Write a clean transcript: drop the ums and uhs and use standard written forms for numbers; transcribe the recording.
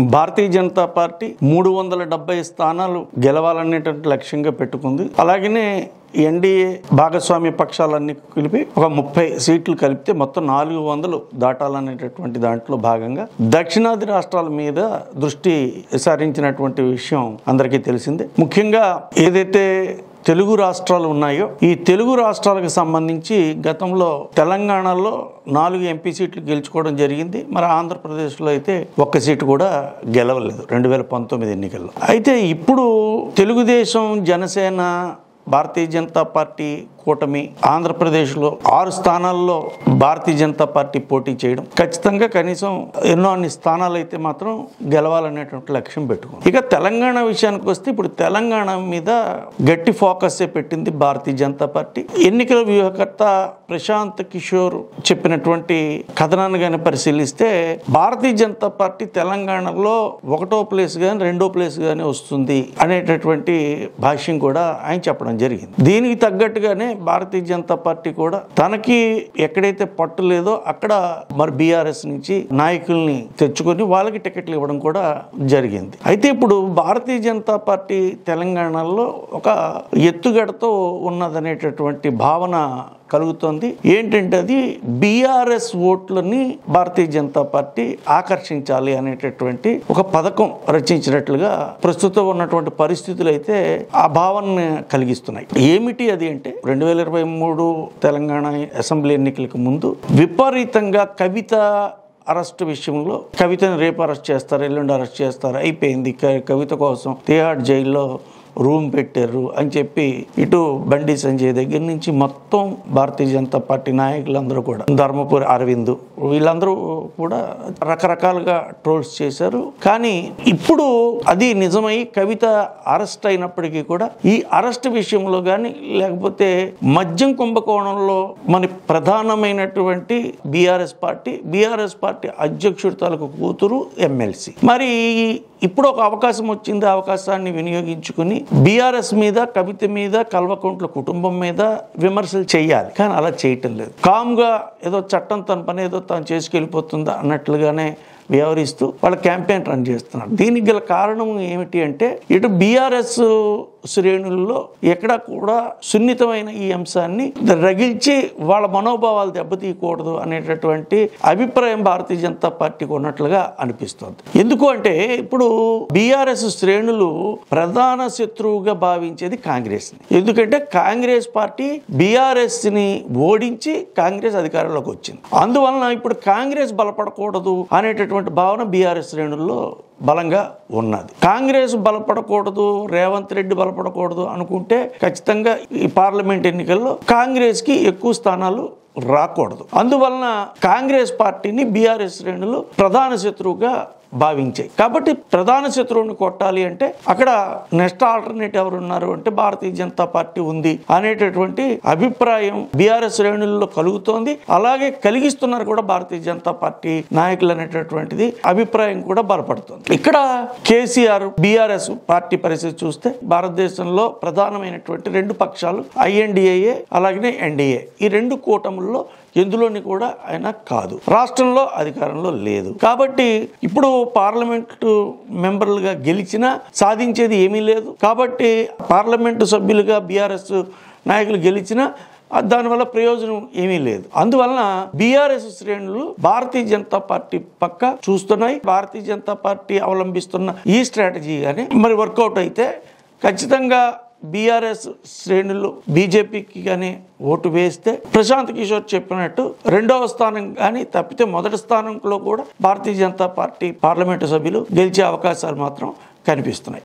Bharatiya Janata party 370 స్థానాలు గెలవాలనేటువంటి లక్ష్యంగా పెట్టుకుంది. అలాగనే ఎన్డీఏ భాగస్వామ్య పక్షాలన్నీ కలిపి ఒక 30 సీట్లు కలిపితే మొత్తం 400 దాటాలనేటటువంటి దాంట్లో భాగంగా దక్షిణాది రాష్ట్రాల మీద దృష్టి సారించినటువంటి విషయం అందరికీ తెలిసిందే. ముఖ్యంగా ఏదైతే తెలుగు రాష్ట్రాలు ఉన్నాయో ఈ తెలుగు రాష్ట్రాలకు సంబంధించి గతంలో తెలంగాణలో 4 ఎంపీ సీట్లు గెలుచుకోవడం జరిగింది. మరి ఆంధ్రప్రదేశ్లో అయితే ఒక్క సీటు కూడా గెలవలేదు 2019 ఎన్నికల్లో. అయితే ఇప్పుడు తెలుగుదేశం, జనసేన, భారతీయ జనతా పార్టీ కూటమి ఆంధ్రప్రదేశ్లో 6 స్థానాల్లో భారతీయ జనతా పార్టీ పోటీ చేయడం, ఖచ్చితంగా కనీసం అన్ని స్థానాలు అయితే మాత్రం గెలవాలనేటువంటి లక్ష్యం పెట్టుకుంది. ఇక తెలంగాణ విషయానికి వస్తే ఇప్పుడు తెలంగాణ మీద గట్టి ఫోకస్ పెట్టింది భారతీయ జనతా పార్టీ. ఎన్నికల వ్యూహకర్త ప్రశాంత్ కిషోర్ చెప్పినటువంటి కథనాన్ని కానీ పరిశీలిస్తే భారతీయ జనతా పార్టీ తెలంగాణలో 1వ ప్లేస్ కానీ 2వ ప్లేస్ కానీ వస్తుంది అనేటటువంటి భాష్యం కూడా ఆయన చెప్పడం జరిగింది. దీనికి తగ్గట్టుగానే భారతీయ జనతా పార్టీ కూడా తనకి ఎక్కడైతే పట్టు లేదో అక్కడ మరి బీఆర్ఎస్ నుంచి నాయకుల్ని తెచ్చుకొని వాళ్ళకి టికెట్లు ఇవ్వడం కూడా జరిగింది. అయితే ఇప్పుడు భారతీయ జనతా పార్టీ తెలంగాణలో ఒక ఎత్తుగడతో ఉన్నదనేటటువంటి భావన కలుగుతోంది. ఏంటంటే అది బీఆర్ఎస్ ఓట్లని భారతీయ జనతా పార్టీ ఆకర్షించాలి అనేటటువంటి ఒక పథకం రచించినట్లుగా ప్రస్తుతం ఉన్నటువంటి పరిస్థితులు అయితే ఆ భావన కలిగిస్తున్నాయి. ఏమిటి అది అంటే 2023 తెలంగాణ అసెంబ్లీ ఎన్నికలకు ముందు విపరీతంగా కవిత అరెస్ట్ విషయంలో, కవితను రేపు అరెస్ట్ చేస్తారు, ఎల్లుండి అరెస్ట్ చేస్తారు, అయిపోయింది, కవిత కోసం తిహార్ జైల్లో రూమ్ పెట్టారు అని చెప్పి ఇటు బండి సంజయ్ దగ్గర నుంచి మొత్తం భారతీయ జనతా పార్టీ నాయకులందరూ కూడా, ధర్మపురి అరవింద్, వీళ్ళందరూ కూడా రకరకాలుగా ట్రోల్స్ చేశారు. కానీ ఇప్పుడు అది నిజమై కవిత అరెస్ట్ అయినప్పటికీ కూడా ఈ అరెస్ట్ విషయంలో కానీ లేకపోతే మద్యం కుంభకోణంలో మన ప్రధానమైనటువంటి బీఆర్ఎస్ పార్టీ అధ్యక్షుడి తాలూకు కూతురు ఎమ్మెల్సీ, మరి ఇప్పుడు ఒక అవకాశం వచ్చింది, అవకాశాన్ని వినియోగించుకుని బీఆర్ఎస్ మీద, కవిత మీద, కల్వకుంట్ల కుటుంబం మీద విమర్శలు చేయాలి. కానీ అలా చేయటం లేదు. కామ్గా ఏదో చట్టం తన పని ఏదో తాను చేసుకెళ్ళిపోతుందా అన్నట్లుగానే వ్యవహరిస్తూ వాళ్ళ క్యాంపెయిన్ రన్ చేస్తున్నారు. దీనికి గల కారణం ఏమిటి అంటే ఇటు బీఆర్ఎస్ శ్రేణుల్లో ఎక్కడా కూడా సున్నితమైన ఈ అంశాన్ని రగిల్చి వాళ్ళ మనోభావాలు దెబ్బతీయకూడదు అనేటటువంటి అభిప్రాయం భారతీయ జనతా పార్టీకి ఉన్నట్లుగా అనిపిస్తుంది. ఎందుకు అంటే ఇప్పుడు బీఆర్ఎస్ శ్రేణులు ప్రధాన శత్రువుగా భావించేది కాంగ్రెస్ ని. ఎందుకంటే కాంగ్రెస్ పార్టీ బీఆర్ఎస్ ని ఓడించి కాంగ్రెస్ అధికారంలోకి వచ్చింది. అందువలన ఇప్పుడు కాంగ్రెస్ బలపడకూడదు అనేటటువంటి భావన బీఆర్ఎస్ శ్రేణుల్లో బలంగా ఉన్నది. కాంగ్రెస్ బలపడకూడదు, రేవంత్ రెడ్డి బలపడకూడదు అనుకుంటే ఖచ్చితంగా ఈ పార్లమెంట్ ఎన్నికల్లో కాంగ్రెస్ కి ఎక్కువ స్థానాలు రాకూడదు. అందువలన కాంగ్రెస్ పార్టీని బీఆర్ఎస్ శ్రేణులు ప్రధాన శత్రువుగా భావించాయి. కాబట్టి ప్రధాన శత్రువుని కొట్టాలి అంటే అక్కడ నెక్స్ట్ ఆల్టర్నేట్ ఎవరు ఉన్నారు అంటే భారతీయ జనతా పార్టీ ఉంది అనేటటువంటి అభిప్రాయం బీఆర్ఎస్ శ్రేణుల్లో కలుగుతోంది. అలాగే కలిగిస్తున్నారు కూడా భారతీయ జనతా పార్టీ నాయకులు అనేటటువంటిది అభిప్రాయం కూడా బలపడుతుంది. ఇక్కడ కేసీఆర్ బీఆర్ఎస్ పార్టీ పరిస్థితి చూస్తే భారతదేశంలో ప్రధానమైనటువంటి 2 పక్షాలు ఐఎన్డీఏ అలాగే ఎన్డీఏ, ఈ 2 కూటముల్లో ఎందులోని కూడా ఆయన కాదు, రాష్ట్రంలో అధికారంలో లేదు. కాబట్టి ఇప్పుడు పార్లమెంటు మెంబర్లుగా గెలిచినా సాధించేది ఏమీ లేదు. కాబట్టి పార్లమెంటు సభ్యులుగా బీఆర్ఎస్ నాయకులు గెలిచినా దానివల్ల ప్రయోజనం ఏమీ లేదు. అందువలన బీఆర్ఎస్ శ్రేణులు భారతీయ జనతా పార్టీ పక్క చూస్తున్నాయి. భారతీయ జనతా పార్టీ అవలంబిస్తున్న ఈ స్ట్రాటజీ కానీ మరి వర్కౌట్ అయితే ఖచ్చితంగా బీఆర్ఎస్ శ్రేణులు బీజేపీకి కానీ ఓటు వేస్తే ప్రశాంత్ కిషోర్ చెప్పినట్టు 2వ స్థానం కానీ తప్పితే మొదటి స్థానంలో కూడా భారతీయ జనతా పార్టీ పార్లమెంటు సభ్యులు గెలిచే అవకాశాలు మాత్రం కనిపిస్తున్నాయి.